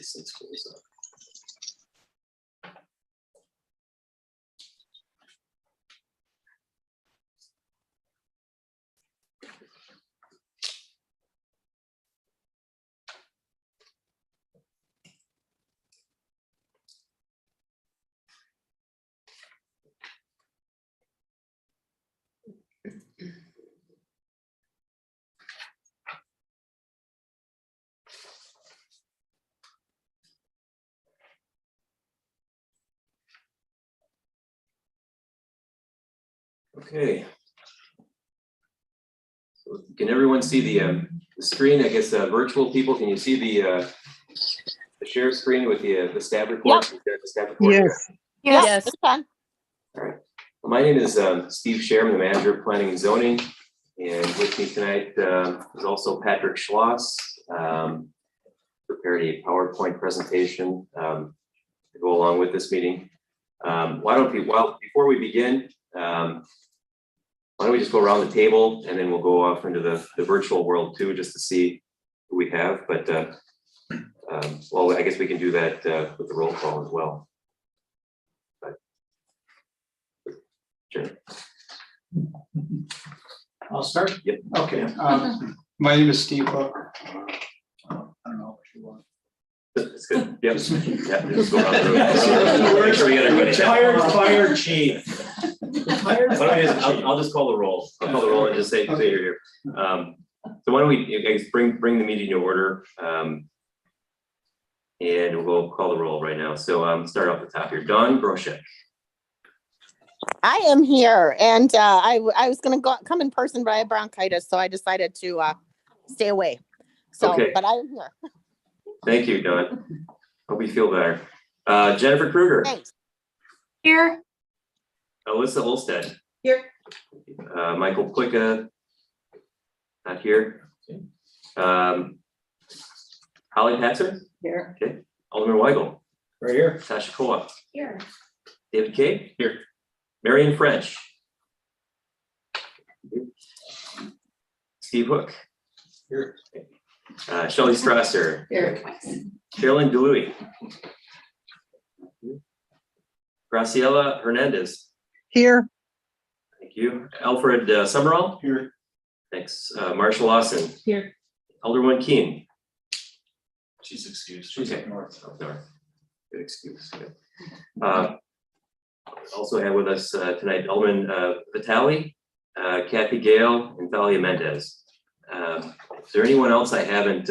since school's up. Okay. So can everyone see the screen? I guess virtual people, can you see the share screen with the staff report? Yep. The staff report Yes. Yes. All right. Well, my name is Steve Scher, I'm the manager of planning and zoning. And with me tonight is also Patrick Schloss. Prepared a PowerPoint presentation to go along with this meeting. Before we begin, why don't we just go around the table and then we'll go off into the virtual world too, just to see who we have. But well, I guess we can do that with the roll call as well. But, sure. I'll start? Yep. Okay. My name is Steve Hook. I don't know what you want. That's good. Yep. Yeah, just go around the room. Make sure we get everybody. Retired fire chief. I'll just call the roll. I'll call the roll and just say you're here. So why don't we, you guys, bring the meeting to order, and we'll call the roll right now. So start off the top here. Dawn Groshek. I am here, and I was going to come in person, but I have bronchitis, so I decided to stay away. So, Okay. But I am here. Thank you, Dawn. Hope you feel better. Jennifer Kruger. Thanks. Here. Alyssa Olstead. Here. Michael Plicka. Not here. Holly Patzer. Here. Okay. Alderman Weigel. Right here. Tasha Koa. Here. David Kay. Here. Marion French. Steve Hook. Here. Shelley Strasser. Here. Carolyn DeLuey. Graciela Hernandez. Here. Thank you. Alfred Summerall. Here. Thanks. Marshall Lawson. Here. Alderman Keene. She's excused. She's up north. Up north. Good excuse. Good. Also have with us tonight Alderman Vitale, Kathy Gale, and Thalia Mendez. Is there anyone else I haven't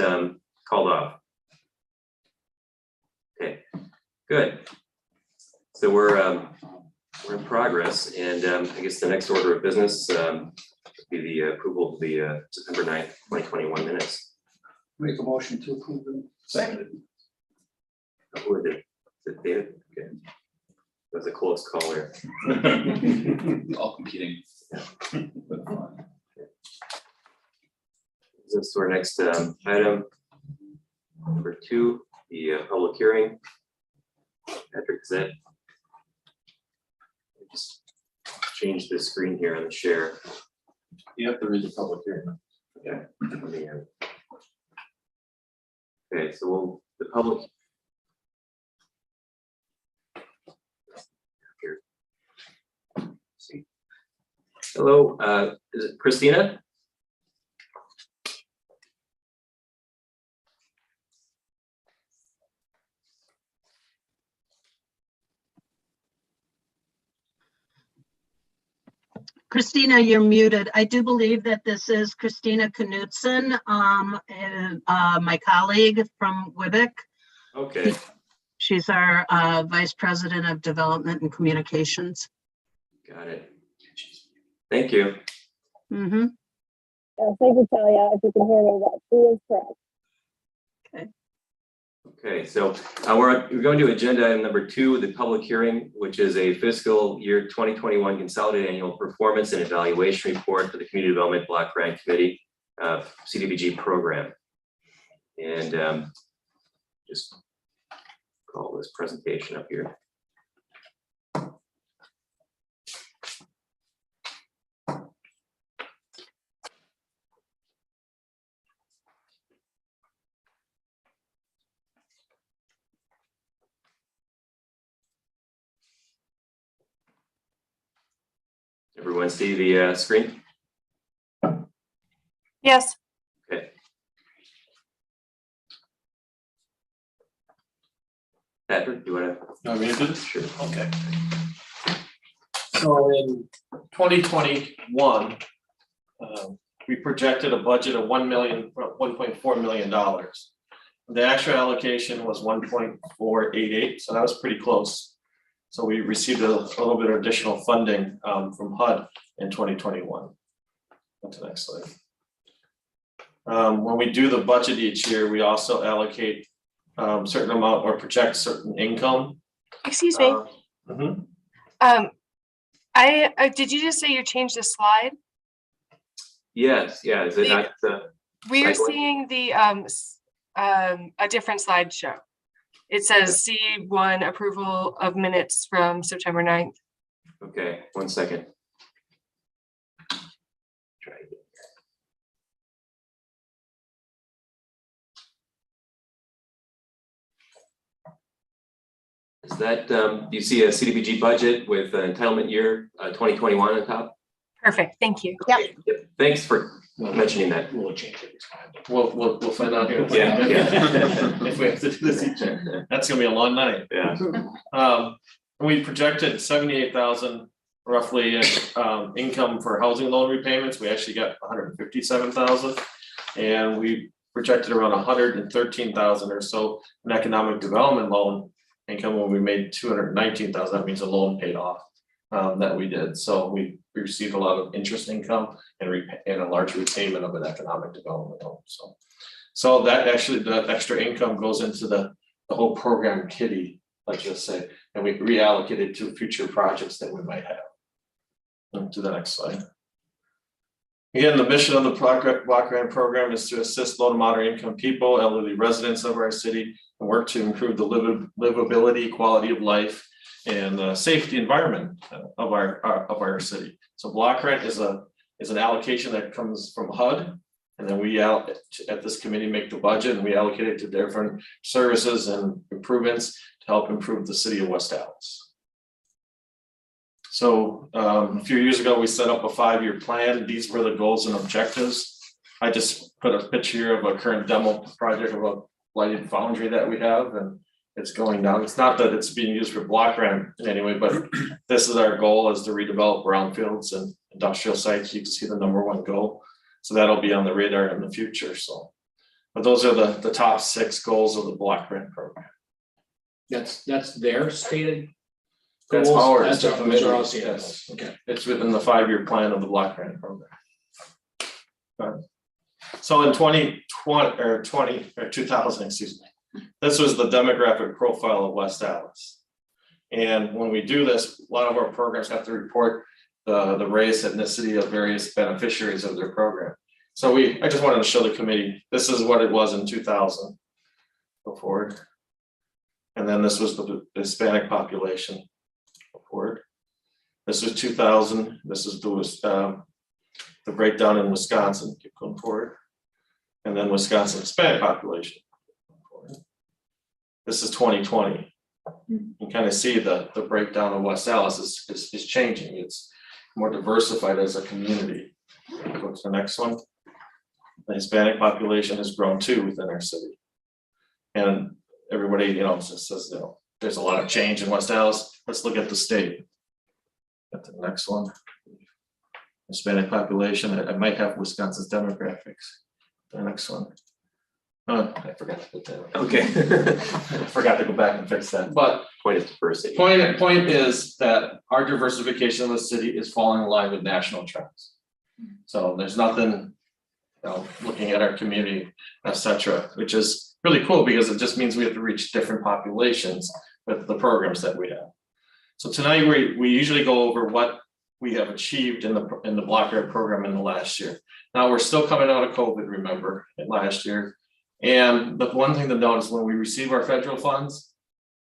called off? Okay, good. So we're in progress, and I guess the next order of business would be the approval of the September 9th, 2021 minutes. Make a motion to approve them. Seconded. Who did it? Is it David? Okay. That was a close call there. All competing. This is our next item, number 2, the public hearing. Patrick, is that? Just change the screen here on the share. You have to read the public hearing. Okay. Let me, okay, so we'll, the public. Here. See. Hello, is it Christina? Christina, you're muted. I do believe that this is Christina Knudsen, my colleague from WIBIC. Okay. She's our Vice President of Development and Communications. Got it. Thank you. Mm-hmm. Thank you, Talia. If you can hear me, that she is correct. Okay, so we're going to agenda item number 2, the public hearing, which is a fiscal year 2021 consolidated annual performance and evaluation report for the Community Development Block Grant Committee CDBG program. And just call this presentation up here. want to see the screen? Yes. Okay. Patrick, do you want to? Want me to do this? Sure. Okay. So in 2021, we projected a budget of $1.4 million. The actual allocation was 1.488, so that was pretty close. So we received a little bit of additional funding from HUD in 2021. On to the next slide. When we do the budget each year, we also allocate certain amount or project certain income. Excuse me. Mhm. Did you just say you changed the slide? Yes, yeah, is it not? We are Cycling? seeing the a different slideshow. It says C1 approval of minutes from September 9th. Okay, 1 second. Try again. Is that, do you see a CDBG budget with entitlement year 2021 on top? Perfect, thank you. Yep. Yep. Thanks for mentioning that. We'll change it. We'll find out here. Yeah, yeah. If we have to do this each year, that's gonna be a long night. Yeah. We projected 78,000 roughly income for housing loan repayments. We actually got 157,000, and we projected around 113,000 or so in economic development loan income when we made 219,000. That means a loan paid off that we did. So we received a lot of interest income and a large repayment of an economic development loan. So that actually, the extra income goes into the whole program kitty, let's just say, and we reallocate it to future projects that we might have. To the next slide. Again, the mission of the block grant program is to assist low to moderate income people, elderly residents of our city, and work to improve the livability, quality of life, and safety environment of our city. So block grant is an allocation that comes from HUD, and then we at this committee make the budget and we allocate it to different services and improvements to help improve the city of West Allis. So a few years ago, we set up a 5-year plan. These were the goals and objectives. I just put a picture here of a current demo project of a lighted foundry that we have, and it's going down. It's not that it's being used for block grant in any way, but this is our goal, is to redevelop brownfields and industrial sites. You can see the #1 goal. So that'll be on the radar in the future. So, but those are the top 6 goals of the block grant program. That's their stated. That's goals? ours. That's the committee, ours, yes. okay. It's within the 5-year plan of the block grant program. So in 2000, excuse me, this was the demographic profile of West Allis. And when we do this, a lot of our programs have to report the race, ethnicity of various beneficiaries of their program. So I just wanted to show the committee, this is what it was in 2000. Go forward. And then this was the Hispanic population. Go forward. This was 2000. This is the breakdown in Wisconsin. Keep going forward. And then Wisconsin Hispanic population. This is 2020. You kind of see the breakdown of West Allis is changing. It's more diversified as a community. Go to the next one. The Hispanic population has grown too within our city. And everybody, just says, there's a lot of change in West Allis. Let's look at the state. Get to the next one. Hispanic population. I might have Wisconsin's demographics. The next one. Oh, I forgot to put that. Okay. I forgot to go back and fix that. But Point is diversity. point is that our diversification of the city is falling in line with national trends. So there's nothing, looking at our community, etc., which is really cool because it just means we have to reach different populations with the programs that we have. So tonight we usually go over what we have achieved in the block grant program in the last year. Now we're still coming out of COVID, remember, last year. And the one thing to note is when we receive our federal funds,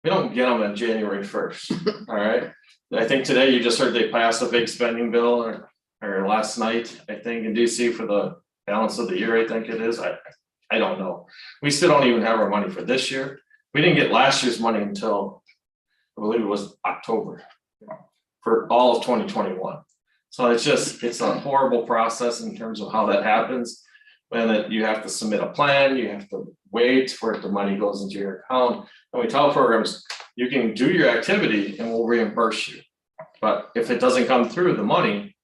we don't get them on January 1st. All right. I think today you just heard they passed a big spending bill or last night, I think, in DC for the balance of the year, I think it is. I don't know. We still don't even have our money for this year. We didn't get last year's money until I believe it was October for all of 2021. So it's a horrible process in terms of how that happens. And that you have to submit a plan, you have to wait for it, the money goes into your account. And we tell programs, you can do your activity and we'll reimburse you. But if it doesn't come through the money,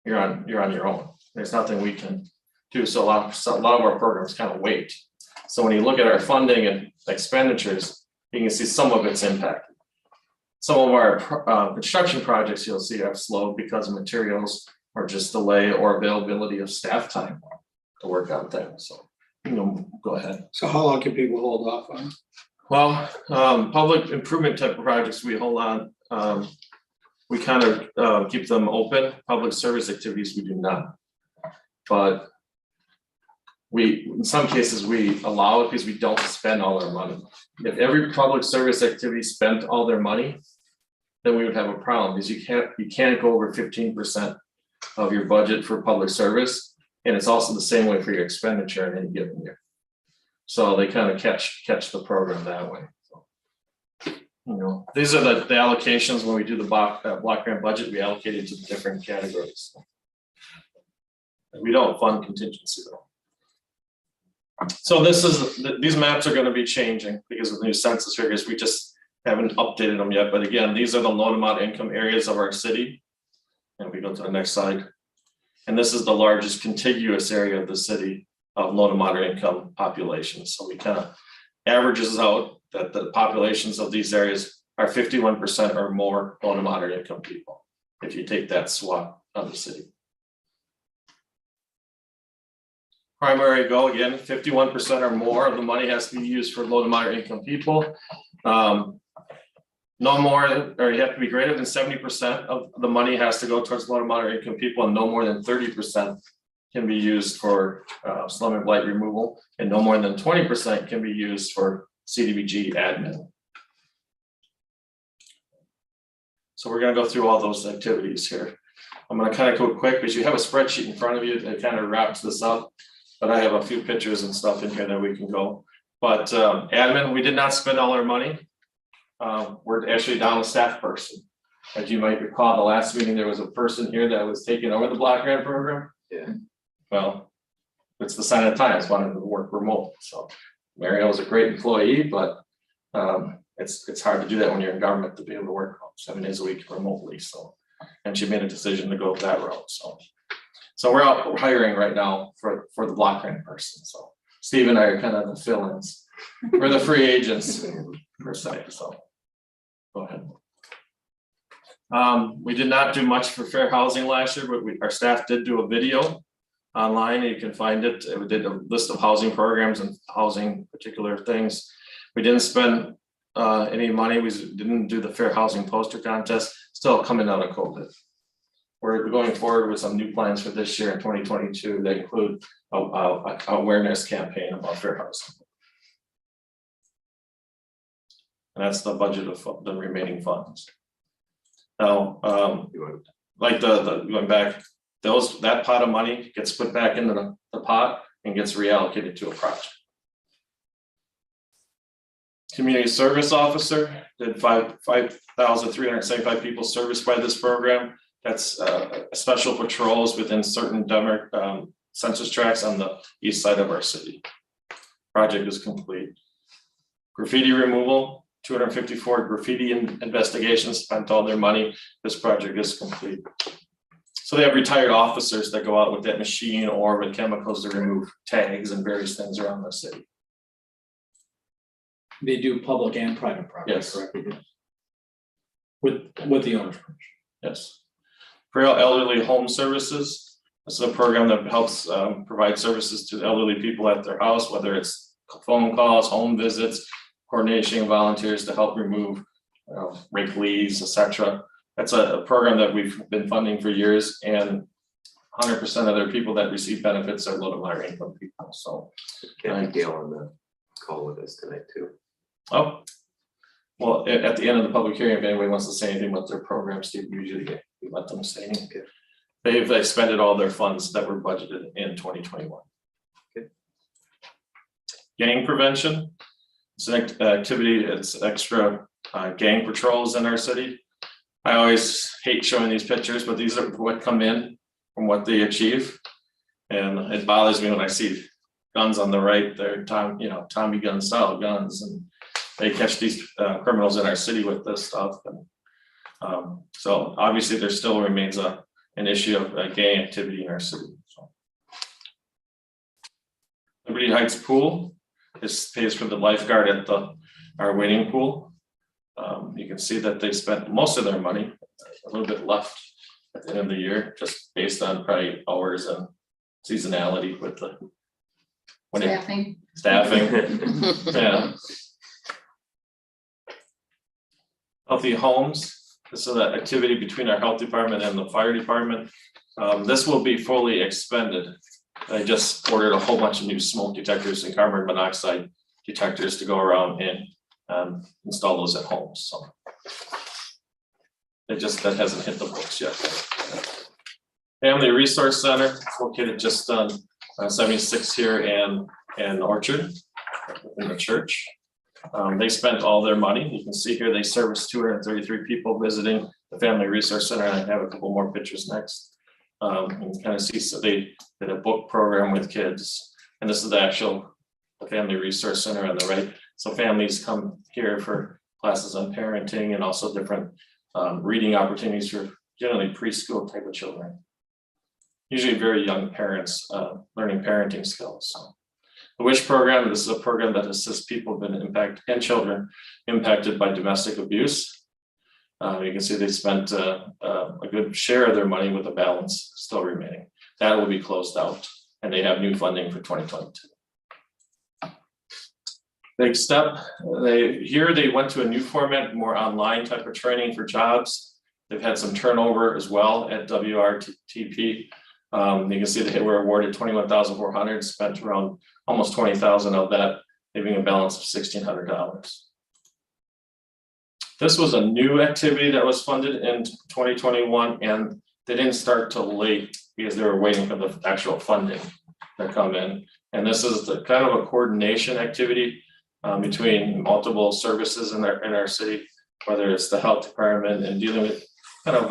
you're on your own. There's nothing we can do. So a lot of our programs kind of wait. So when you look at our funding and expenditures, you can see some of it's impacted. Some of our construction projects you'll see have slowed because of materials or just delay or availability of staff time to work on things. So, go ahead. So how long can people hold off on? Well, public improvement type of projects, we hold on. We kind of keep them open. Public service activities, we do not. But in some cases, we allow it because we don't spend all our money. If every public service activity spent all their money, then we would have a problem because you can't go over 15% of your budget for public service. And it's also the same way for your expenditure in any given year. So they kind of catch the program that way. So, these are the allocations when we do the block grant budget, we allocate it to the different categories. We don't fund contingency though. So these maps are going to be changing because of the new census figures. We just haven't updated them yet. But again, these are the low to moderate income areas of our city. And we go to the next slide. And this is the largest contiguous area of the city of low to moderate income population. So we kind of averages out that the populations of these areas are 51% or more low to moderate income people, if you take that swath of the city. Primary goal, again, 51% or more of the money has to be used for low to moderate income people. No more, or you have to be greater than 70% of the money has to go towards low to moderate income people, and no more than 30% can be used for slum and blight removal, and no more than 20% can be used for CDBG admin. So we're going to go through all those activities here. I'm going to kind of go quick because you have a spreadsheet in front of you that kind of wraps this up, but I have a few pictures and stuff in here that we can go. But admin, we did not spend all our money. We're actually down a staff person. As you might recall, the last meeting, there was a person here that was taking over the block grant program. Yeah. Well, it's the sign of the times, wanting to work remote. So Mariel was a great employee, but it's hard to do that when you're in government to be able to work 7 days a week remotely. So, and she made a decision to go that route. So we're out hiring right now for the block grant person. So Steve and I are kind of the fill-ins. We're the free agents per se. So go ahead. We did not do much for fair housing last year, but our staff did do a video online. You can find it. We did a list of housing programs and housing particular things. We didn't spend any money. We didn't do the fair housing poster contest, still coming out of COVID. We're going forward with some new plans for this year in 2022 that include a awareness campaign about fair housing. And that's the budget of the remaining funds. Now, like going back, that pot of money gets put back into the pot and gets reallocated to a project. Community service officer did 5,375 people serviced by this program. That's special patrols within certain census tracts on the east side of our city. Project is complete. Graffiti removal, 254 graffiti investigations, spent all their money. This project is complete. So they have retired officers that go out with that machine or with chemicals to remove tags and various things around the city. They do public and private property, Yes. correct? With the owner's permission. Yes. Braille Elderly Home Services. This is a program that helps provide services to elderly people at their house, whether it's phone calls, home visits, coordination of volunteers to help remove rake leaves, etc. That's a program that we've been funding for years, and 100% of their people that receive benefits are low to moderate income people. So, Gail on the call with us tonight too. oh, well, at the end of the public hearing, if anybody wants to say anything about their program, Steve, usually we let them say anything. Okay. They've expended all their funds that were budgeted in 2021. Okay. Gang prevention. It's an activity, it's extra gang patrols in our city. I always hate showing these pictures, but these are what come in from what they achieve. And it bothers me when I see guns on the right there, Tommy gun style guns, and they catch these criminals in our city with this stuff. And so obviously there still remains an issue of gang activity in our city. So. Liberty Heights Pool, this pays for the lifeguard at our waiting pool. You can see that they spent most of their money, a little bit left at the end of the year, just based on probably hours and seasonality with the staffing. Yeah. Healthy homes. This is that activity between our health department and the fire department. This will be fully expended. I just ordered a whole bunch of new smoke detectors and carbon monoxide detectors to go around and install those at homes. So that hasn't hit the books yet. Family Resource Center, located just on 76 here and Orchard in the church. They spent all their money. You can see here they serviced 233 people visiting the Family Resource Center. And I have a couple more pictures next. You can kind of see, so they did a book program with kids, and this is the Family Resource Center on the right. So families come here for classes on parenting and also different reading opportunities for generally preschool type of children. Usually very young parents learning parenting skills. So the WISH program, this is a program that assists people and children impacted by domestic abuse. You can see they spent a good share of their money with a balance still remaining. That will be closed out, and they have new funding for 2022. Big step. They went to a new format, more online type of training for jobs. They've had some turnover as well at WRTP. You can see they were awarded $21,400, spent around almost $20,000 of that, leaving a balance of $1,600. This was a new activity that was funded in 2021, and they didn't start till late because they were waiting for the actual funding to come in. And this is the kind of a coordination activity between multiple services in our city, whether it's the health department and dealing with kind of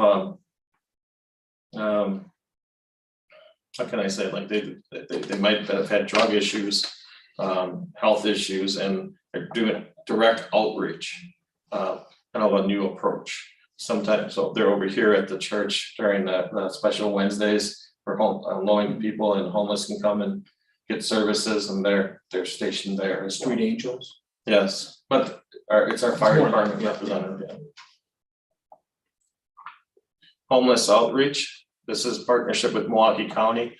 how can I say, like they might have had drug issues, health issues, and they're doing direct outreach, kind of a new approach. Sometimes, so they're over here at the church during the special Wednesdays for low-income people and homeless can come and get services, and they're stationed there. Street Angels. Yes, but it's our fire department representative. Yeah. Homeless outreach. This is partnership with Milwaukee County.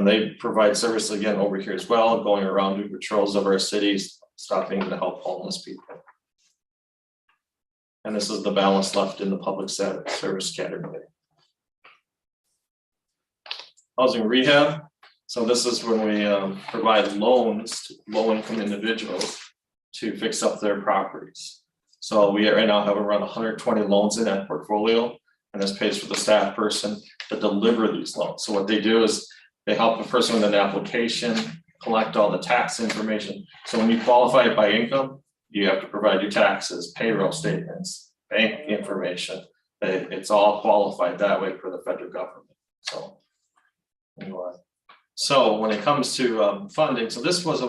They provide service again over here as well, going around doing patrols of our cities, stopping to help homeless people. And this is the balance left in the public service category. Housing rehab. So this is when we provide loans to low-income individuals to fix up their properties. So we right now have around 120 loans in that portfolio, and this pays for the staff person to deliver these loans. So what they do is they help a person with an application, collect all the tax information. So when you qualify by income, you have to provide your taxes, payroll statements, bank information. It's all qualified that way for the federal government. So anyway. So when it comes to funding, so this was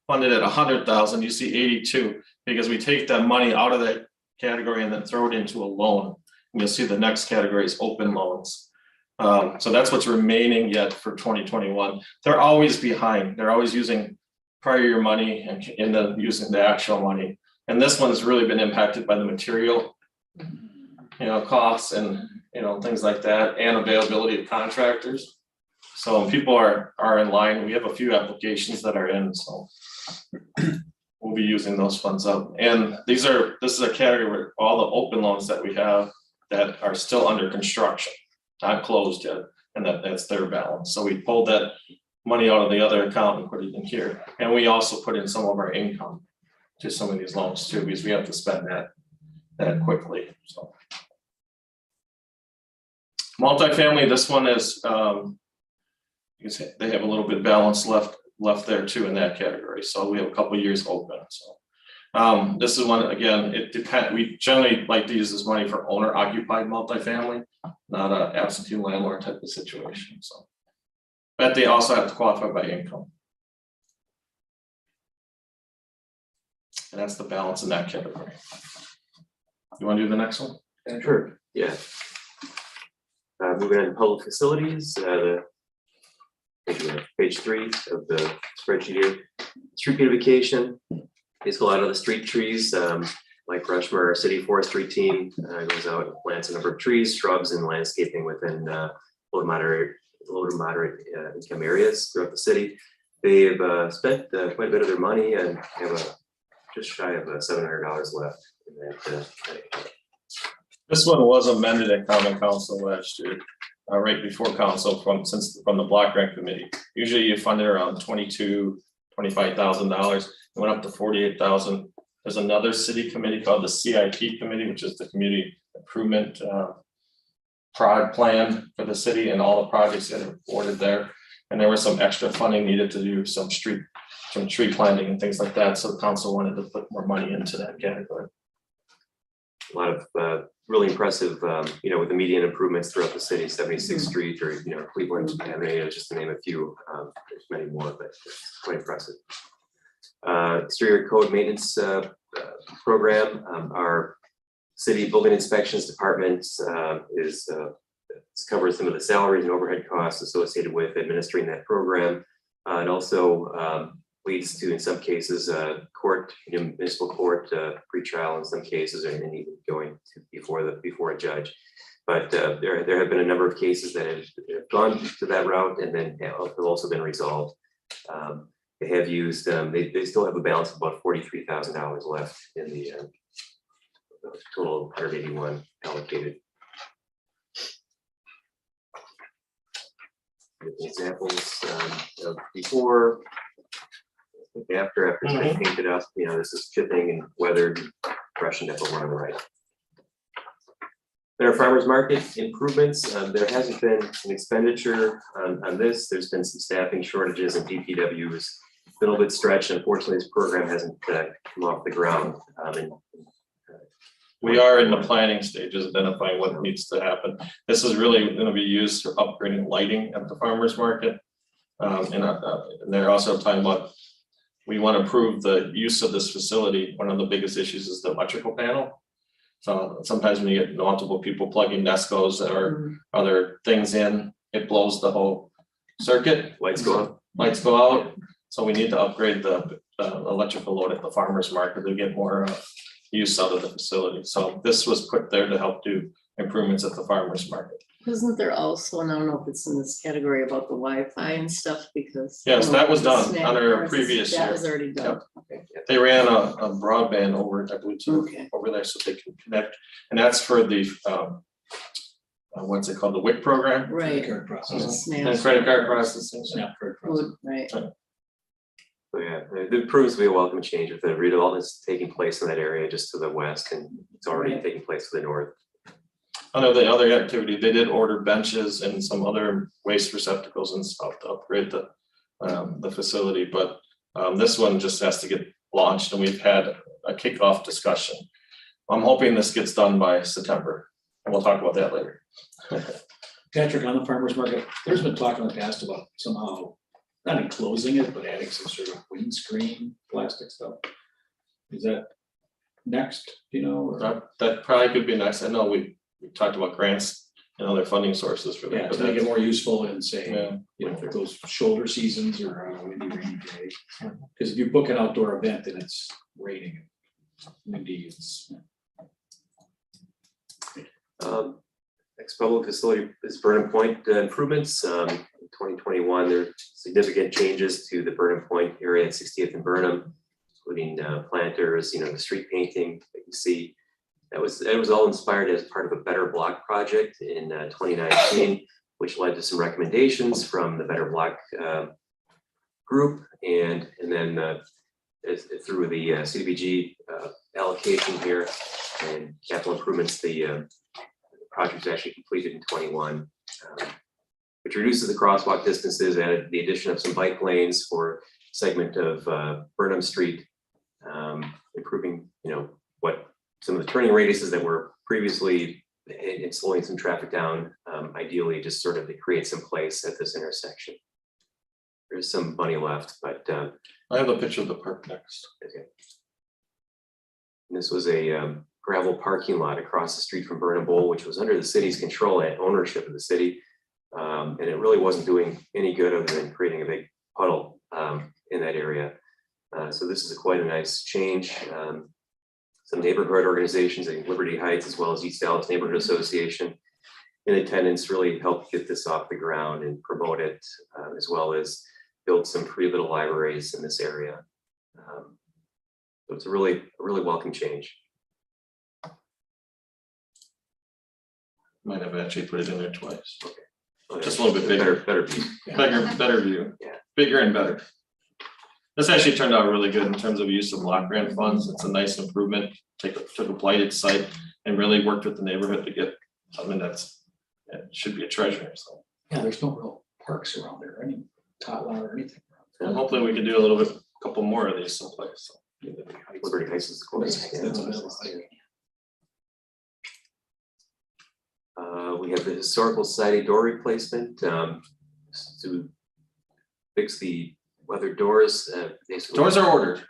funded at 100,000. You see 82 because we take that money out of that category and then throw it into a loan. And you'll see the next category is open loans. So that's what's remaining yet for 2021. They're always behind. They're always using prior year money and then using the actual money. And this one has really been impacted by the material, costs and things like that, and availability of contractors. So people are in line. We have a few applications that are in, so we'll be using those funds up. And this is a category where all the open loans that we have that are still under construction, not closed yet, and that's their balance. So we pulled that money out of the other account and put it in here. And we also put in some of our income to some of these loans too, because we have to spend that quickly. So multifamily, this one is you can see they have a little bit balance left there too in that category. So we have a couple of years open. So This is one, again, it depends, we generally like to use this money for owner occupied multifamily, not a absentee landlord type of situation, so. But they also have to qualify by income. And that's the balance in that category. You want to do the next one? Sure, yeah. Moving on to public facilities, page 3 of the spreadsheet here. Street beautification, basically a lot of the street trees, like Rushmore, our city forestry team goes out and plants a number of trees, shrubs, and landscaping within low to moderate income areas throughout the city. They've spent quite a bit of their money and have just shy of $700 left in that. This one was amended at common council last year, right before council from the block grant committee. Usually you fund it around $25,000. It went up to 48,000. There's another city committee called the CIP committee, which is the community improvement plan for the city and all the projects that are awarded there. And there was some extra funding needed to do some tree planting and things like that. So the council wanted to put more money into that category. A lot of really impressive, with the median improvements throughout the city, 76th Street or, Cleveland Avenue, just to name a few. There's many more, but it's quite impressive. Exterior code maintenance program. Our city building inspections department covers some of the salaries and overhead costs associated with administering that program. It also leads to, in some cases, court, municipal court, pretrial in some cases, and even going to before a judge. But there have been a number of cases that have gone to that route and then have also been resolved. They have used, they still have a balance of about $43,000 left in the total 181 allocated. Examples of before, after it's been painted up, this is chipping and weathered, freshened up over on the right. There are farmers market improvements. There hasn't been an expenditure on this. There's been some staffing shortages and DPWs been a little bit stretched. Unfortunately, this program hasn't come off the ground. We are in the planning stages, identifying what needs to happen. This is really going to be used for upgrading lighting at the farmers market. And they're also talking about, we want to improve the use of this facility. One of the biggest issues is the electrical panel. So sometimes when you get multiple people plugging Nescos or other things in, it blows the whole circuit. Lights go out. So we need to upgrade the electrical load at the farmers market to get more use out of the facility. So this was put there to help do improvements at the farmers market. Isn't there also, and I don't know if it's in this category about the Wi-Fi and stuff, because. Yes, that was done Snap under a cards, previous year. That was already done. They ran a broadband over, I believe, Okay. over there so they can connect. And that's for the, what's it called, the WIC program? Right. Card processing. Snap. And credit card processing. Snap card Would- processing. Right. So yeah, it proves to be a welcome change with the redevelopments taking place in that area just to the west, and it's already taking place to the north. Under the other activity, they did order benches and some other waste receptacles and stuff to upgrade the facility, but this one just has to get launched, and we've had a kickoff discussion. I'm hoping this gets done by September, and we'll talk about that later. Patrick, on the farmer's market, there's been talk in the past about somehow not enclosing it, but adding some sort of windscreen plastic stuff. Is that next, or? That probably could be next. I know we talked about grants and other funding sources for that. Yeah, but to make it that's- more useful in say, Yeah. for those shoulder seasons or windy rainy day. Because if you book an outdoor event and it's raining, windy, it's. Next public facility is Burnham Point improvements. In 2021, there are significant changes to the Burnham Point area at 60th and Burnham, including planters, the street painting that you see. It was all inspired as part of a Better Block project in 2019, which led to some recommendations from the Better Block group, and then through the CDBG allocation here and capital improvements, the project was actually completed in 21, which reduces the crosswalk distances, added the addition of some bike lanes for segment of Burnham Street, improved improving, what some of the turning radiuses that were previously in slowing some traffic down, ideally just sort of to create some place at this intersection. There's some money left, but I have a picture of the park next. okay. This was a gravel parking lot across the street from Burnham Bowl, which was under the city's control and ownership of the city. And it really wasn't doing any good other than creating a big puddle in that area. So this is quite a nice change. Some neighborhood organizations like Liberty Heights, as well as East Dallas Neighborhood Association, in attendance, really helped get this off the ground and promote it, as well as build some free little libraries in this area. So it's a really welcome change. Might have actually put it in there twice. Okay. Just a little bit bigger. Better view. Better view. Yeah. Bigger and better. This actually turned out really good in terms of use of block grant funds. It's a nice improvement. Took a blighted site and really worked with the neighborhood to get something it should be a treasure. So Yeah, there's no real parks around there, any tot lot or anything. and hopefully we can do a couple more of these someplace. So. Liberty Heights is close. We have the Historical Society door replacement to fix the weathered doors. Doors are ordered.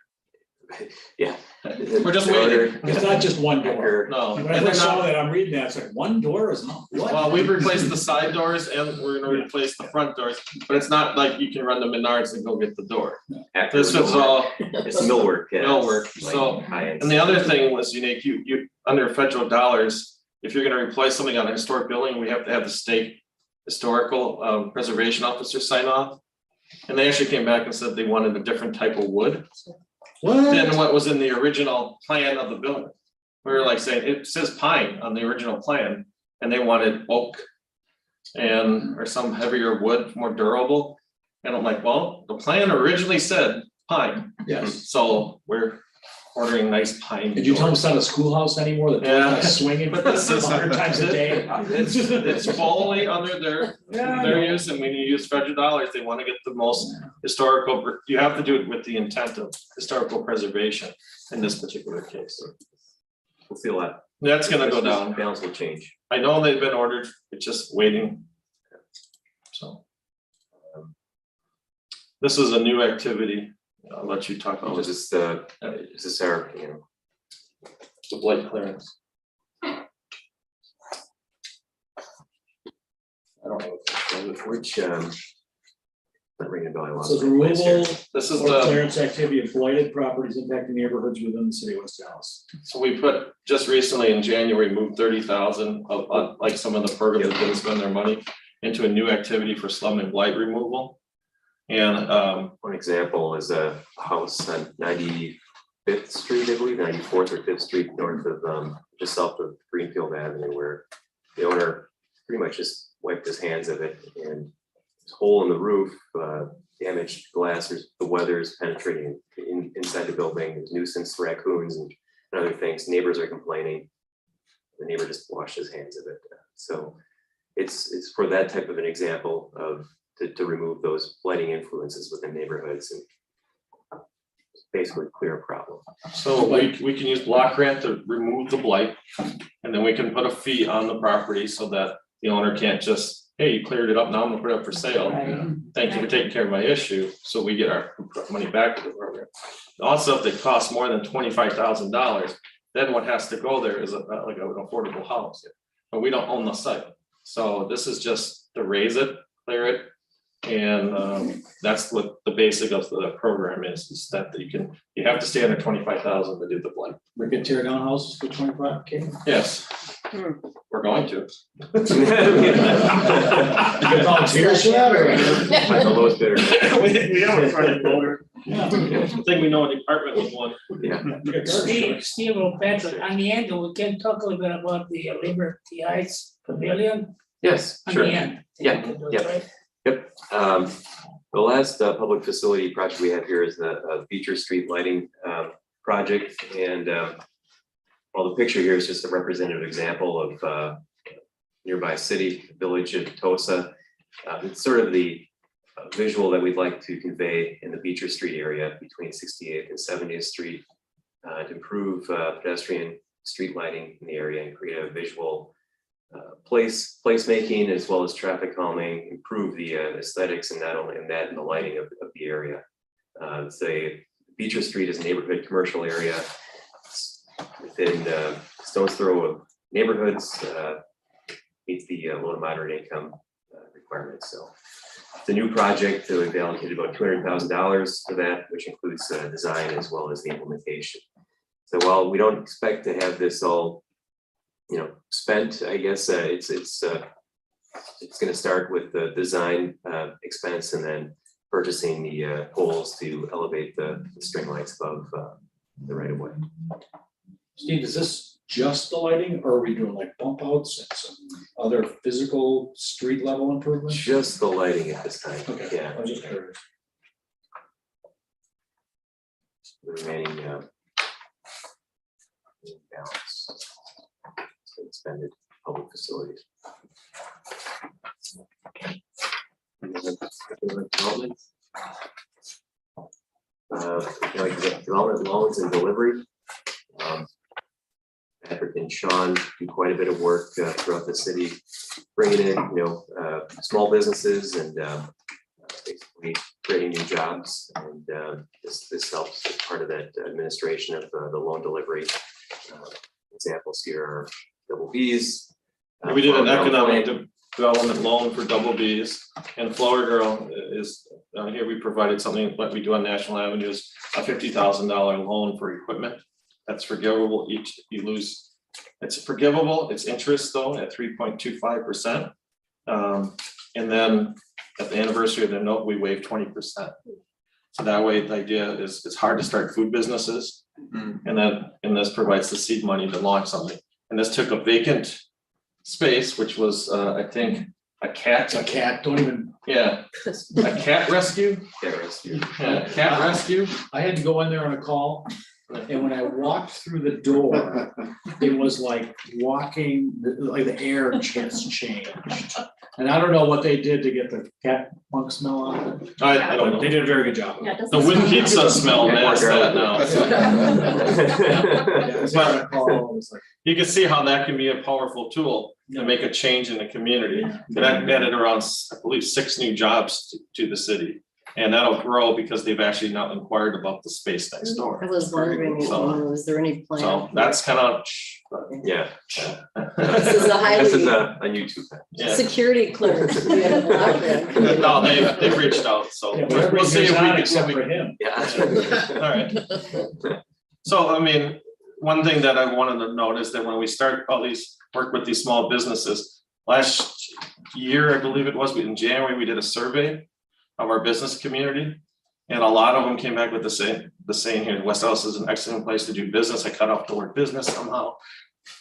Yeah. We're just waiting. It's not just one door. No. When I And first they're saw not- that, I'm reading that, it's like, one door is not, what? Well, we've replaced the side doors and we're gonna replace the front doors, but it's not like you can run to Menards and go get the door. After This was all, It's millwork. Yeah. Millwork, It's like so- high-end and the other stuff. thing was unique, you, under federal dollars, if you're gonna replace something on a historic building, we have to have the state historical preservation officer sign off. And they actually came back and said they wanted a different type of wood than what was in the original plan of the building. We were like saying, it says pine on the original plan, and they wanted oak or some heavier wood, more durable. And I'm like, well, the plan originally said pine, Yes. so we're ordering nice pine. Did you tell them doors. it's not a schoolhouse anymore, the door's Yeah. not swinging But this is- 100 times a day? It's fully under their use, and when you use federal dollars, they want to get the most historical, you have to do it with the intent of historical preservation in this particular case. We'll see a lot. That's gonna go down. Balance will change. I know they've been ordered, it's just waiting. So. This is a new activity. I'll let you talk about Is this our, the blight clearance. I don't know. which, not ringing a bell, I lost Says my place here. removal This is or the, clearance activity of blighted properties impacting neighborhoods within the city of West Dallas. so we put, just recently in January, moved 30,000 of, like some of the programs that didn't spend their money into a new activity for slum and blight removal. And One example is a house on 95th Street, I believe, 94th or 5th Street, north of, just south of Greenfield Avenue, where the owner pretty much just wiped his hands of it, and this hole in the roof, damaged glass, the weather is penetrating inside the building, there's nuisance raccoons and other things, neighbors are complaining. The neighbor just washed his hands of it. So it's for that type of an example of, to remove those blighting influences within neighborhoods and basically clear a problem. so we can use block grant to remove the blight. And then we can put a fee on the property so that the owner can't just, hey, you cleared it up, now I'm gonna put it up for sale. Thank you for taking care of my issue, so we get our money back to the program. Also, if it costs more than $25,000, then what has to go there is like an affordable house. But we don't own the site, so this is just to raise it, clear it. And that's what the basic of the program is that you have to stay under 25,000 to do the blight. We could tear down houses for 25K. Yes, we're going to. You can volunteer for that or? The lowest bidder. We have a front loader. Yeah. I think we know a department with one. Yeah. Steve or Patrick, on the end, we can talk a little bit about the Liberty Heights Pavilion Yes, on sure. the end. Yeah, yeah. Yep. The last public facility project we have here is the Beecher Street lighting project, and well, the picture here is just a representative example of nearby city, village of Tosa. It's sort of the visual that we'd like to convey in the Beecher Street area between 68th and 70th Street. to improve pedestrian street lighting in the area and create a visual placemaking as well as traffic calming, improve the aesthetics and not only in that and the lighting of the area. Say Beecher Street is a neighborhood commercial area within stone's throw of neighborhoods, meets the low to moderate income requirements. So it's a new project that we've allocated about $200,000 for that, which includes design as well as the implementation. So while we don't expect to have this all, spent, I guess it's going to start with the design expense and then purchasing the poles to elevate the string lights above the right of way. Steve, is this just the lighting, or are we doing like bump outs and some other physical street level improvements? Just the lighting at this time. Okay, Yeah. I was just curious. The remaining balance expended public facilities. And then development. Development loans and delivery. Patrick and Sean do quite a bit of work throughout the city, bringing in, small businesses and basically creating new jobs. And this helps as part of that administration of the loan delivery. Examples here are Double B's. We did an economic development loan for Double B's, and Flower Girl is, here we provided something like we do on National Avenues, a $50,000 loan for equipment. That's forgivable it's forgivable, it's interest though at 3.25%. And then at the anniversary of the note, we waive 20%. So that way the idea is it's hard to start food businesses. And this provides the seed money to launch something. And this took a vacant space, which was, I think, a cat, don't even. yeah, a cat rescue. Cat rescue. Yeah, cat rescue. I had to go in there on a call, and when I walked through the door, it was like walking, like the air just changed. And I don't know what they did to get the cat funk smell out of it. I don't know. They did a very good job. Yeah, it The wind pizza smell masked that now. But You can see how that can be a powerful tool to make a change in the community. That added around, I believe, 6 new jobs to the city. And that'll grow because they've actually now inquired about the space next door. I was wondering, was there any plan? So that's kind of, Yeah. This is a highly- This is a YouTube. yeah. Security clearance. We have a lot of that. No, they've reached out, so Yeah, but we'll see if we can. except for him. Yeah. All right. So, I mean, one thing that I wanted to note is that when we start all these, work with these small businesses, last year, I believe it was, in January, we did a survey of our business community. And a lot of them came back with the saying here, West Allis is an excellent place to do business. I cut off the word business somehow.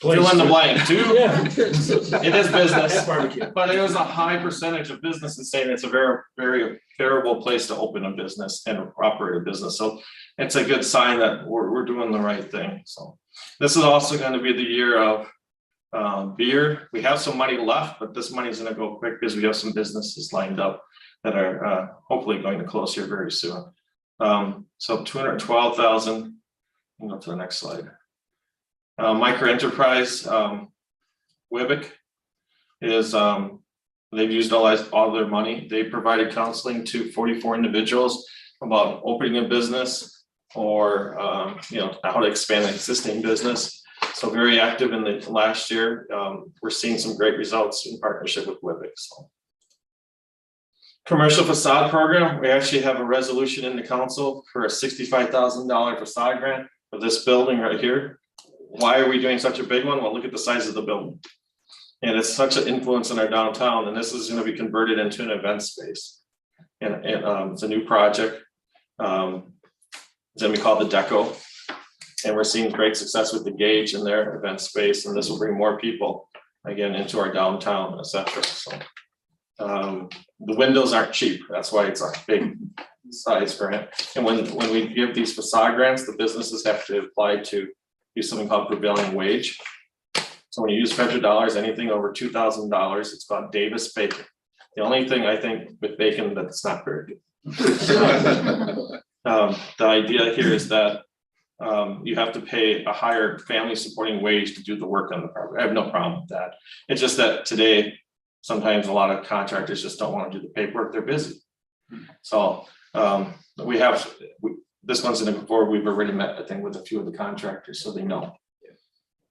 Fill in the blank too. Yeah. It is business. And barbecue. But it was a high percentage of businesses saying it's a very, very favorable place to open a business and operate a business. So it's a good sign that we're doing the right thing. So this is also going to be the year of beer. We have some money left, but this money is going to go quick because we have some businesses lined up that are hopefully going to close here very soon. So 212,000. We'll go to the next slide. Micro enterprise, Wibic is, they've used all their money. They provided counseling to 44 individuals about opening a business or, how to expand an existing business. So very active in the last year. We're seeing some great results in partnership with Wibic. So. Commercial facade program, we actually have a resolution in the council for a $65,000 facade grant for this building right here. Why are we doing such a big one? Well, look at the size of the building. And it's such an influence in our downtown, and this is going to be converted into an event space. And it's a new project. It's going to be called the Deco. And we're seeing great success with the Gauge in their event space, and this will bring more people again into our downtown, etc. So the windows aren't cheap. That's why it's a big size grant. And when we give these facade grants, the businesses have to apply to do something called prevailing wage. So when you use federal dollars, anything over $2,000, it's called Davis Bacon. The only thing I think with bacon that's not very good. The idea here is that you have to pay a higher family supporting wage to do the work on the property. I have no problem with that. It's just that today, sometimes a lot of contractors just don't want to do the paperwork. They're busy. So this one's in the board. We've already met, I think, with a few of the contractors, so they know.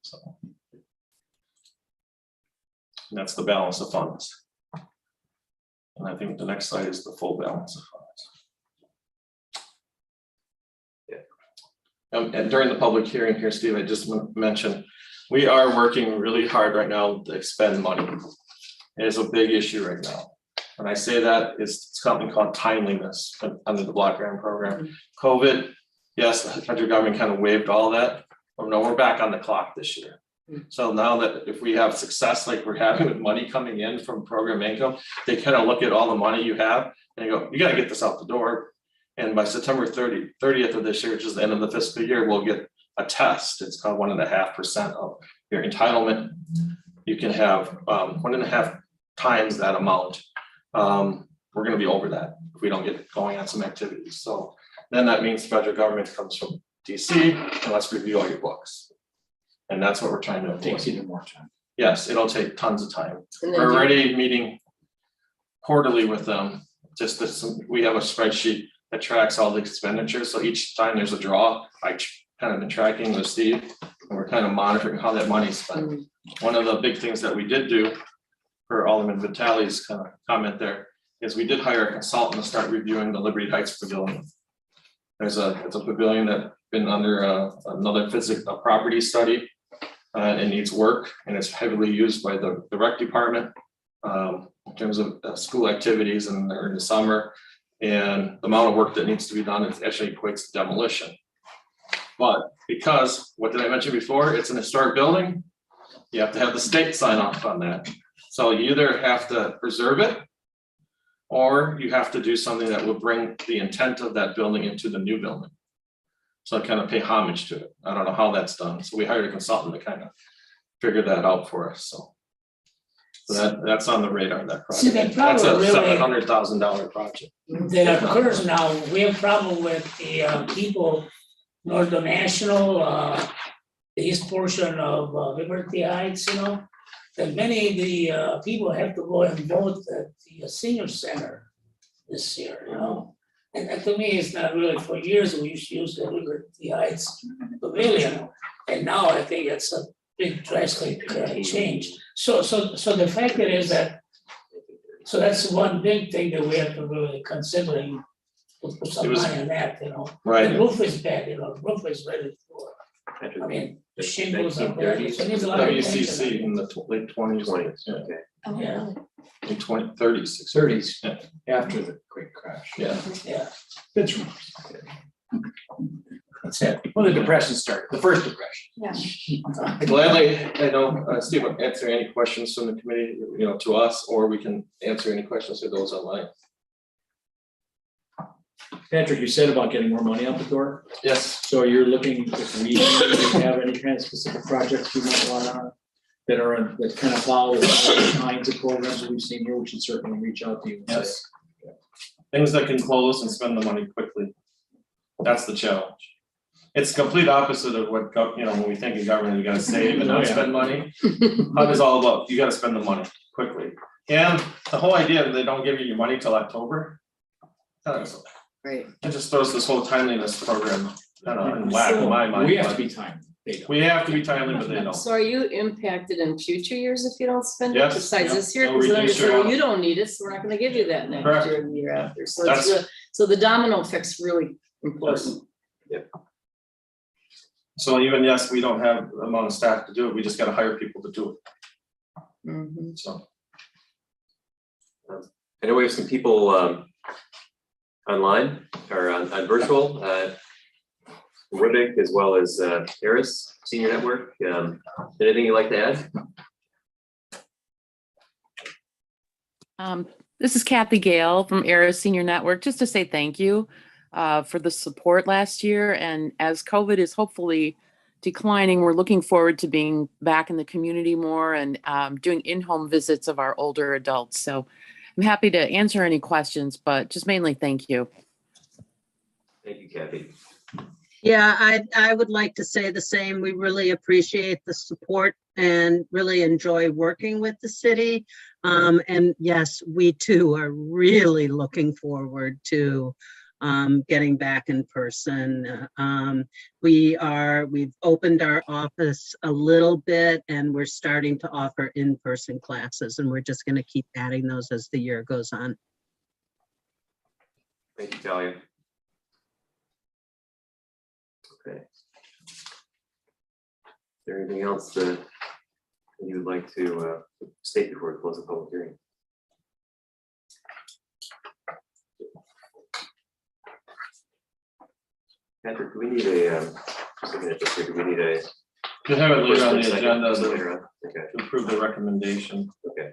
So and that's the balance of funds. And I think the next slide is the full balance of funds. And during the public hearing here, Steve, I just want to mention, we are working really hard right now to expend money. It is a big issue right now. When I say that, it's something called timeliness under the block grant program. COVID, yes, the federal government kind of waived all that. But no, we're back on the clock this year. So now that if we have success like we're having with money coming in from program income, they kind of look at all the money you have and they go, you got to get this out the door. And by September 30th of this year, which is the end of the fiscal year, we'll get a test. It's called 1.5% of your entitlement. You can have 1.5 times that amount. We're going to be over that if we don't get going on some activities. So then that means the federal government comes from DC and let's review all your books. And that's what we're trying to avoid. Takes even more time. Yes, it'll take tons of time. And then We're do- already meeting quarterly with them. Just this, we have a spreadsheet that tracks all the expenditures. So each time there's a draw, I kind of been tracking with Steve and we're kind of monitoring how that money's spent. One of the big things that we did do for Alderman Vitale's kind of comment there is we did hire a consultant to start reviewing the Liberty Heights Pavilion. It's a pavilion that's been under another physical property study. It needs work and it's heavily used by the rec department in terms of school activities and in the summer. And the amount of work that needs to be done, it actually equates to demolition. But because, what did I mention before? It's an historic building. You have to have the state sign off on that. So you either have to preserve it or you have to do something that will bring the intent of that building into the new building. So kind of pay homage to it. I don't know how that's done. So we hired a consultant to kind of figure that out for us. So that's on the radar, that See, the project. That's a problem really- $700,000 project. that occurs now, we have problem with the people, North National, the east portion of Liberty Heights, you know. That many of the people have to go and vote at the senior center this year, you know. And that to me, it's not really, for years, we used to use the Liberty Heights Pavilion. And now I think it's a big drastic change. So the fact that is that, so that's one big thing that we have to really considering, to put some money on that, you know. Right. The roof is bad, you know, the roof is ready for, I mean, the shingles up there, so it needs a lot of attention. WCC in the late 20s. Okay. Yeah, In 30s. 30s, Yeah. after the great crash. Yeah. yeah. That's rumors. That's it. When the depression started, the first depression. Gladly, I know, Steve, will answer any questions from the committee, you know, to us, or we can answer any questions to those online. Patrick, you said about getting more money out the door. Yes. So you're looking, if we have any kind of specific projects we might want on that are, that kind of follow the kinds of programs that we've seen here, we should certainly reach out to you. And say, Yes. Things that can close and spend the money quickly. That's the challenge. It's complete opposite of what, you know, when we think of government, you gotta save and not spend money. HUD is all about, you gotta spend the money quickly. And the whole idea that they don't give you your money till October. Right. It just throws this whole timeliness program kind of in whack in my mind. We have but to be timely. They don't. We have to be timely, but they don't. So are you impacted in future years if you don't spend it Yes, besides yeah. this year? They'll Because then they reduce say, your well, amount. you don't need it, so we're not gonna give you that next Correct. year and the year after. So That's- it's, so the domino effect's really important. So even, yes, we don't have the amount of staff to do it, we just gotta hire people to do it, Mhm. so. I know we have some people online or on virtual, Rubik as well as Harris Senior Network. Anything you'd like to add? This is Kathy Gale from Era Senior Network, just to say thank you for the support last year. And as COVID is hopefully declining, we're looking forward to being back in the community more and doing in-home visits of our older adults. So I'm happy to answer any questions, but just mainly thank you. Thank you, Kathy. Yeah, I would like to say the same. We really appreciate the support and really enjoy working with the city. And yes, we too are really looking forward to getting back in person. We've opened our office a little bit and we're starting to offer in-person classes, and we're just going to keep adding those as the year goes on. Thank you, Talia. Okay. Is there anything else that you would like to state before we close the public hearing? Patrick, do we need a, just looking at this here, do we need a? You have it later on the first and agenda second? to Later on? Okay, approve the recommendation. okay.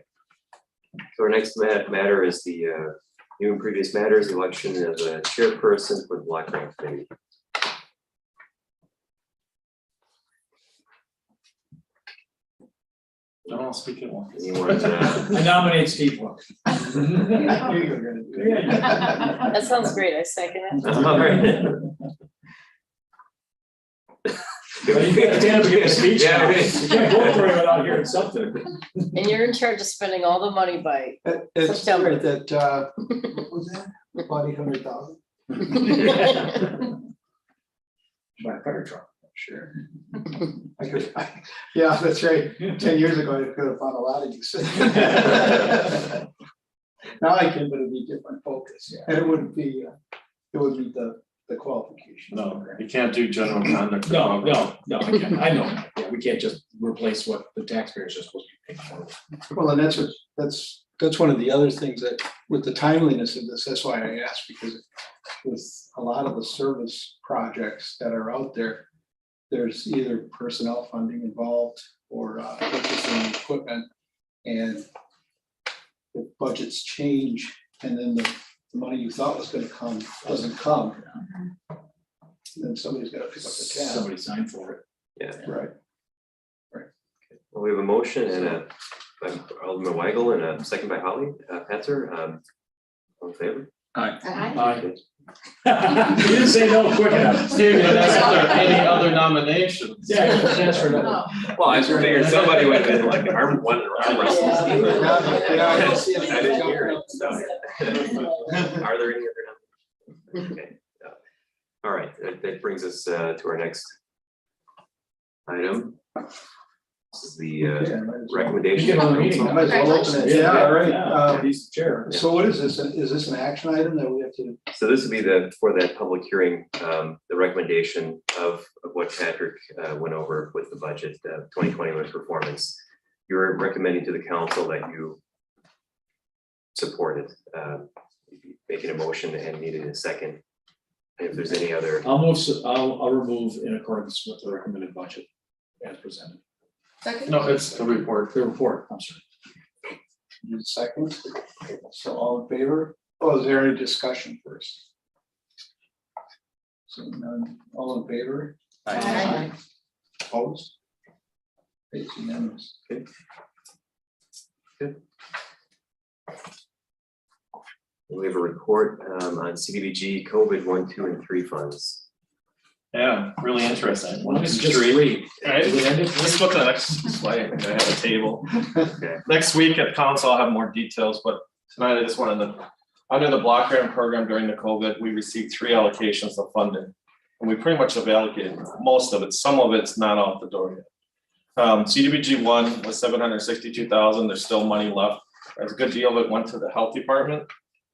So our next matter is the new and previous matters, election of the chairperson for the block grant committee. No, I'll speak at once. Anyone, I nominate Steve. Wood. That sounds great. I second it. all right. Well, you gotta stand up and give a speech Yeah, now. right. You can't go for it out here in something. And you're in charge of spending all the money by It's September. right that, what was that? About 800,000? By a fire truck. Sure. Yeah, that's right. 10 years ago, I could have found a lot of use. Now I can, but it'd be different focus, and it wouldn't be, it would meet the qualification. No, you can't do general conduct. No, I can't. I know. Yeah, we can't just replace what the taxpayers are supposed to be paying for. Well, and that's one of the other things that, with the timeliness of this, that's why I asked, because with a lot of the service projects that are out there, there's either personnel funding involved or purchasing equipment, and if budgets change and then the money you thought was gonna come doesn't come, then somebody's gotta pick up the tab. Somebody signed for it. Yeah, Right. well, we have a motion and by Alderman Weigel and a second by Holly, Petzer, all in favor? Aye. You didn't say no quick enough. Steve, you asked if there are any other nominations. Yeah, that's for no. Well, I figured somebody would have been like arm wrestle. Steve. Yeah, I don't see I anything didn't jumping hear it, up. so. Are there any other nominations? Okay. All right, that brings us to our next item. This is the Yeah, might as well. recommendation. Get on the meeting. I might as well open it. Yeah, all right. He's the chair. So what is this? Is this an action item that we have to? So this would be for that public hearing, the recommendation of what Patrick went over with the budget, 2021 performance. You're recommending to the council that you support it, making a motion and needing a second. And if there's any other, I'll remove in accordance with the recommended budget as presented. No, it's the report. The report, I'm sorry. Need a second? So all in favor? Oh, is there any discussion first? So none, all in favor? Aye. Opposed? It's unanimous. okay. Good. We have a report on CDBG COVID 1, 2, and 3 funds. Yeah, really interesting. One is just three. Alright, Did it end at let's three? put the next slide. I have a table. Okay. Next week at council, I'll have more details, but tonight I just wanted to, under the block grant program during the COVID, we received 3 allocations of funding. And we pretty much have allocated most of it. Some of it's not out the door yet. CDBG 1 was 762,000. There's still money left. There's a good deal of it went to the health department,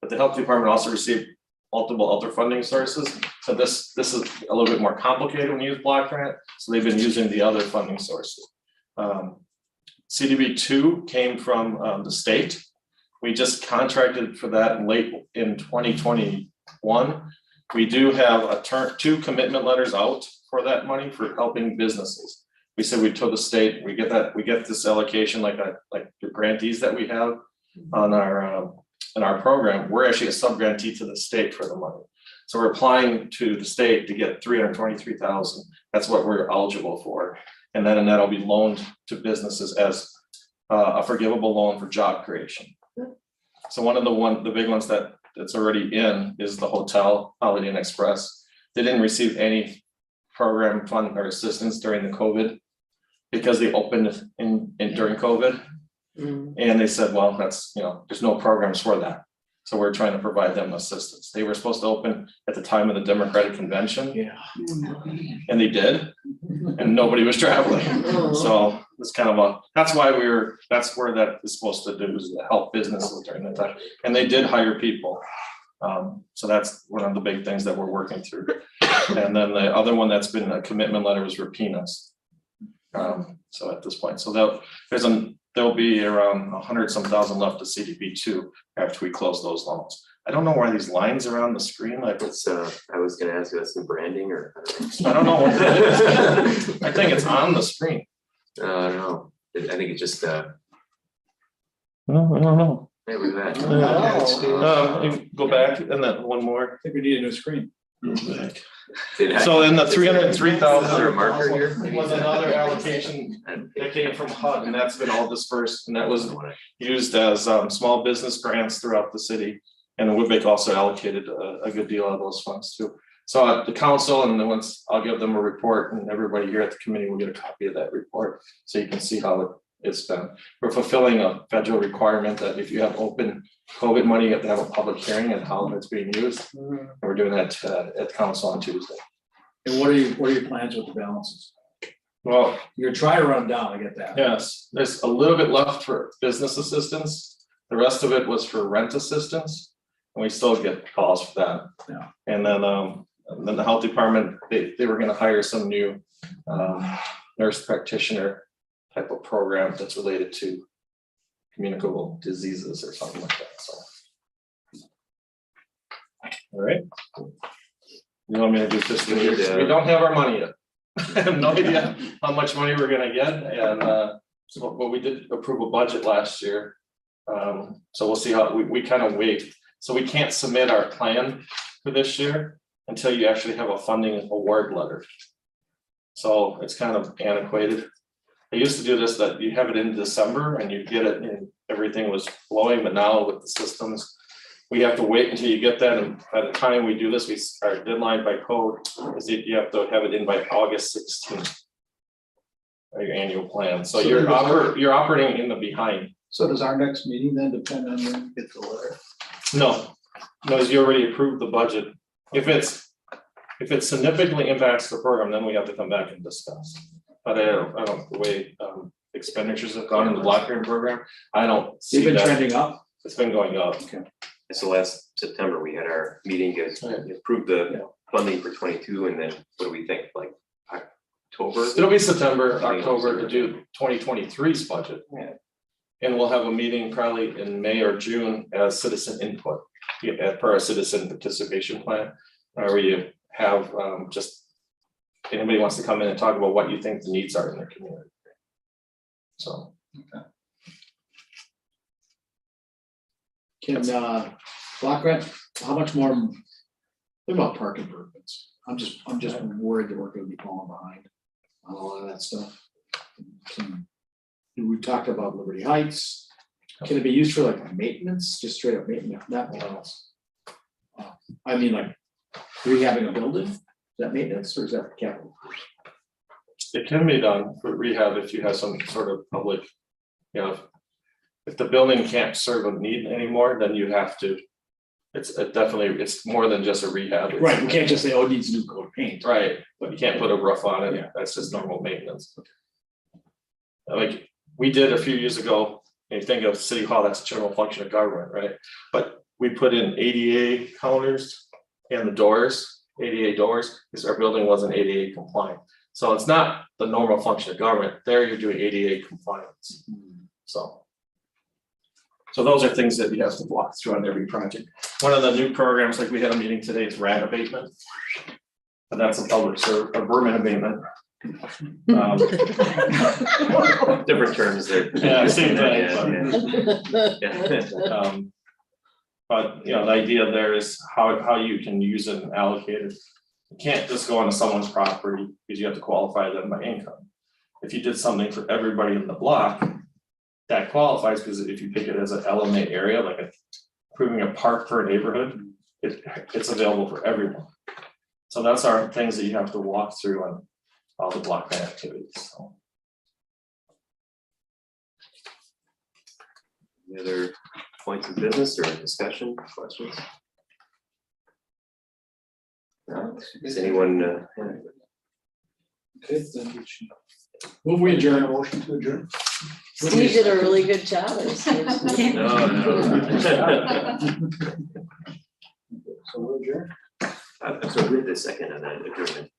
but the health department also received multiple other funding sources. So this is a little bit more complicated when you use block grant. So they've been using the other funding sources. CDB 2 came from the state. We just contracted for that in 2021. We do have 2 commitment letters out for that money for helping businesses. We said we told the state, we get this allocation like the grantees that we have on our program. We're actually a sub-grantee to the state for the money. So we're applying to the state to get 323,000. That's what we're eligible for. And then that'll be loaned to businesses as a forgivable loan for job creation. So one of the big ones that's already in is the hotel, Holiday Inn Express. They didn't receive any program fund or assistance during the COVID. Because they opened in during COVID. And they said, well, that's, there's no programs for that. So we're trying to provide them assistance. They were supposed to open at the time of the Democratic Convention. Yeah. And they did, and nobody was traveling. So it's kind of that's why that's where that is supposed to do, is to help businesses during that time. And they did hire people. So that's one of the big things that we're working through. And then the other one that's been a commitment letter was Rapinas. So at this point, so there'll be around 100-some thousand left to CDB2 after we close those loans. I don't know why these lines are on the screen, like it's, I was gonna ask you, that's some branding or? I don't know what it is. I think it's on the screen. I don't know. I think it just, I don't know. hey, look at that. You go back and then one more. I think we need a new screen. So in the 303,000. Is there a marker here? Was another allocation that came from HUD, and that's been all dispersed, and that was used as small business grants throughout the city. And Woodbury also allocated a good deal of those funds too. So the council, and then once I'll give them a report, and everybody here at the committee will get a copy of that report, so you can see how it's spent. We're fulfilling a federal requirement that if you have open COVID money, you have to have a public hearing and how it's being used. And we're doing that at council on Tuesday. And what are your plans with the balances? Well, You're trying to run down, I get that. yes, there's a little bit left for business assistance. The rest of it was for rent assistance, and we still get calls for that. Yeah. And then the health department, they were gonna hire some new nurse practitioner type of program that's related to communicable diseases or something like that, so. All right. You want me to do fiscal year? We don't have our money yet. I have no idea how much money we're gonna get, and but we did approve a budget last year. So we'll see how we kind of wait. So we can't submit our plan for this year until you actually have a funding award letter. So it's kind of antiquated. I used to do this, that you have it in December and you get it and everything was flowing, but now with the systems, we have to wait until you get that. And by the time we do this, our deadline by code is that you have to have it in by August 16th. Your annual plan. So you're operating in the behind. So does our next meeting then depend on when we get the letter? No, because you already approved the budget. If it significantly impacts the program, then we have to come back and discuss. But I don't, the way expenditures have gone in the block grant program, I don't see You've been that. trending up? It's been going up. Okay. So last September, we had our meeting, guys approved the funding for 22, and then what do we think, like October? It'll be September, October to do 2023's budget. Yeah. And we'll have a meeting probably in May or June as citizen input, as per our citizen participation plan, where you have just anybody wants to come in and talk about what you think the needs are in their community. So. Okay. Can block grant, how much more, think about park improvements. I'm just worried that we're gonna be falling behind on a lot of that stuff. We talked about Liberty Heights. Can it be used for like maintenance, just straight up maintenance, not else? I mean, like rehabbing a building, is that maintenance or is that capital? It can be done for rehab if you have some sort of public, if the building can't serve a need anymore, then you have to. It's more than just a rehab. Right, we can't just say, oh, it needs new coat of paint. Right, but you can't put a roof on it. Yeah. That's just normal maintenance. Like we did a few years ago, and you think of City Hall, that's a general function of government, right? But we put in ADA counters and the doors, ADA doors, because our building wasn't ADA compliant. So it's not the normal function of government. There you're doing ADA compliance. So those are things that you have to walk through on every project. One of the new programs, like we had a meeting today, is rat abatement. And that's a public service, a vermin abatement. Different terms there. Yeah, same thing. Yeah. But the idea there is how you can use it and allocate it. You can't just go onto someone's property because you have to qualify them by income. If you did something for everybody in the block, that qualifies, because if you pick it as an LMA area, like approving a park for a neighborhood, it's available for everyone. So that's our things that you have to walk through on all the block grant activities, so. Any other points of business or discussion, questions? No? Does anyone, Okay, then we should Move we adjourn. motion to adjourn. Steve did a really good job. It was- no. So we're adjourned. I'm sorry, with the second on that adjournment.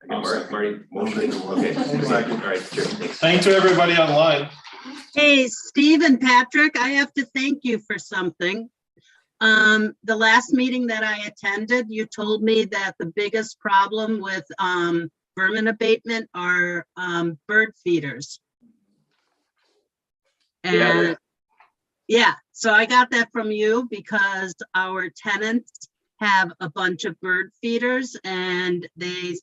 I got Marty, motion, okay. All right, sure, thanks. Thanks to everybody online. Hey, Steve and Patrick, I have to thank you for something. The last meeting that I attended, you told me that the biggest problem with vermin abatement are bird feeders. And yeah, so I got that from you because our tenants have a bunch of bird feeders and they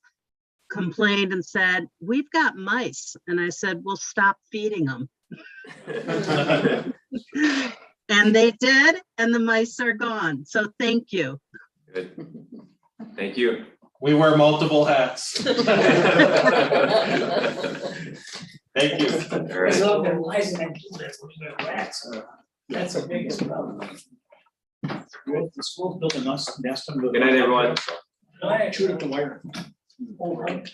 complained and said, we've got mice. And I said, well, stop feeding them. And they did, and the mice are gone. So thank you. Good. Thank you. We wear multiple hats. Thank you. All There's right. all the lies and there's rats. That's the biggest problem. The school built a nest under the. Good night, everyone. Shoot up the wire. Oh, right.